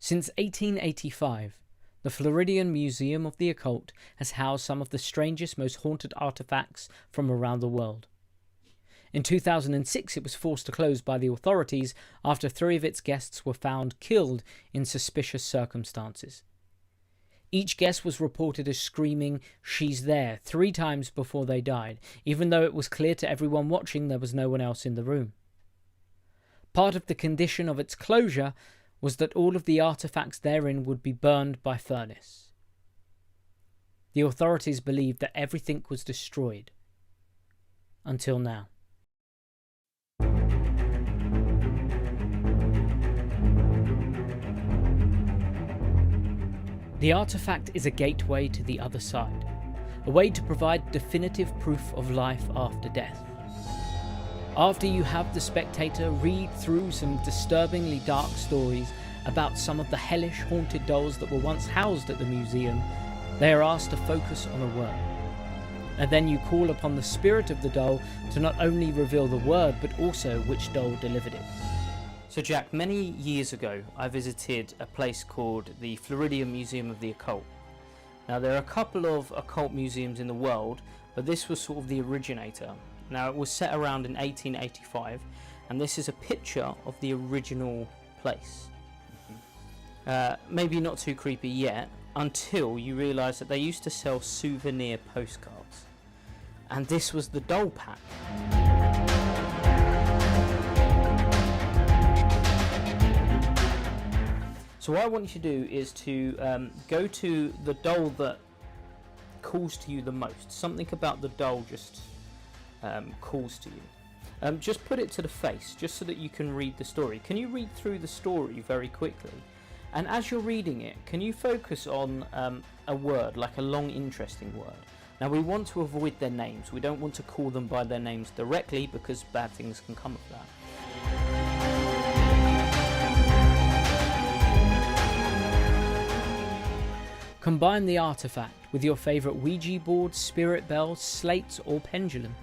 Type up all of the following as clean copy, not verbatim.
Since 1885, the Floridian Museum of the Occult has housed some of the strangest, most haunted artifacts from around the world. In 2006, it was forced to close by the authorities after 3 of its guests were found killed in suspicious circumstances. Each guest was reported as screaming, "She's there," 3 times before they died, even though it was clear to everyone watching there was no one else in the room. Part of the condition of its closure was that all of the artifacts therein would be burned by furnace. The authorities believed that everything was destroyed. Until now. The artifact is a gateway to the other side, a way to provide definitive proof of life after death. After you have the spectator read through some disturbingly dark stories about some of the hellish haunted dolls that were once housed at the museum, they are asked to focus on a word. And then you call upon the spirit of the doll to not only reveal the word, but also which doll delivered it. So Jack, many years ago I visited a place called the Floridian Museum of the Occult. Now there are a couple of occult museums in the world, but this was sort of the originator. Now it was set around in 1885, and this is a picture of the original place. Maybe not too creepy yet, until you realise that they used to sell souvenir postcards. And this was the doll pack. So what I want you to do is to go to the doll that calls to you the most. Something about the doll just calls to you. Just put it to the face, just so that you can read the story. Can you read through the story very quickly? And as you're reading it, can you focus on a word, like a long, interesting word? Now we want to avoid their names. We don't want to call them by their names directly, because bad things can come of that. Combine the artifact with your favourite Ouija board, spirit bell, slate or pendulum,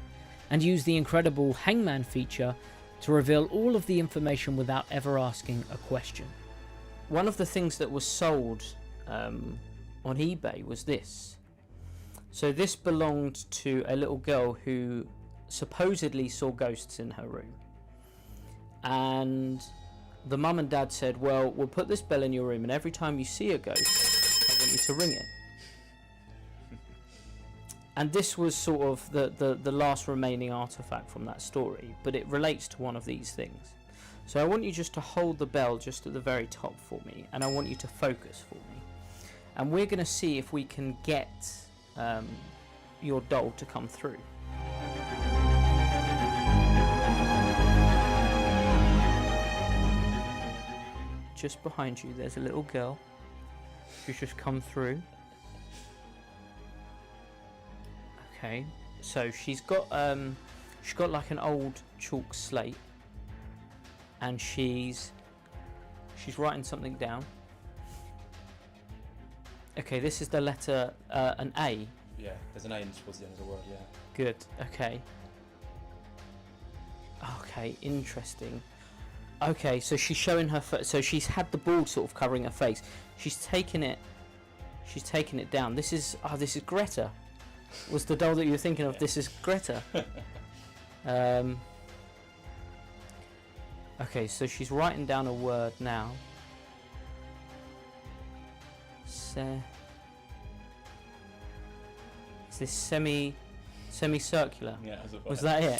and use the incredible hangman feature to reveal all of the information without ever asking a question. One of the things that was sold on eBay was this. So this belonged to a little girl who supposedly saw ghosts in her room. And the mum and dad said, well, we'll put this bell in your room, and every time you see a ghost, I want you to ring it. And this was sort of the last remaining artifact from that story, but it relates to one of these things. So I want you just to hold the bell just at the very top for me, and I want you to focus for me. And we're going to see if we can get your doll to come through. Just behind you, there's a little girl who's just come through. Okay, so she's got like an old chalk slate, and she's writing something down. Okay, this is the letter an A. Yeah, there's an A towards the end of the word. Yeah. Good. Okay. Okay, interesting. Okay, so she's showing her. So she's had the board sort of covering her face. She's taken it down. This is Greta. Was the doll that you were thinking of? Yeah. This is Greta. Okay, so she's writing down a word now. Is this semicircular? Yeah. Was that it?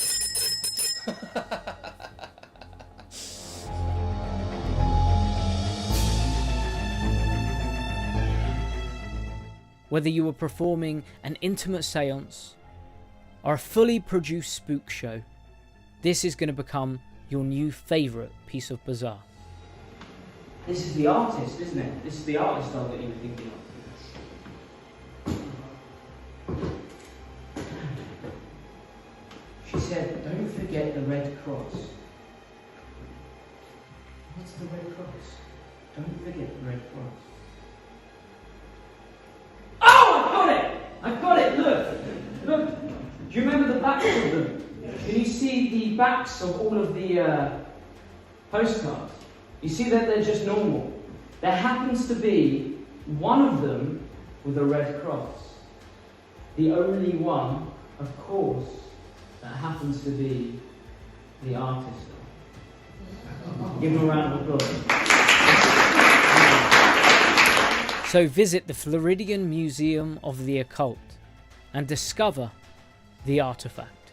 Whether you were performing an intimate seance or a fully produced spook show, this is going to become your new favourite piece of bizarre. This is the artist, isn't it? This is the artist doll that you were thinking of. She said, don't forget the Red Cross. What's the Red Cross? Don't forget the Red Cross. I've got it, look! Look! Do you remember the backs of them? Can you see the backs of all of the postcards? You see that they're just normal. There happens to be one of them with a red cross. The only one, of course, that happens to be the artist. Give him a round of applause. So visit the Floridian Museum of the Occult and discover the artifact.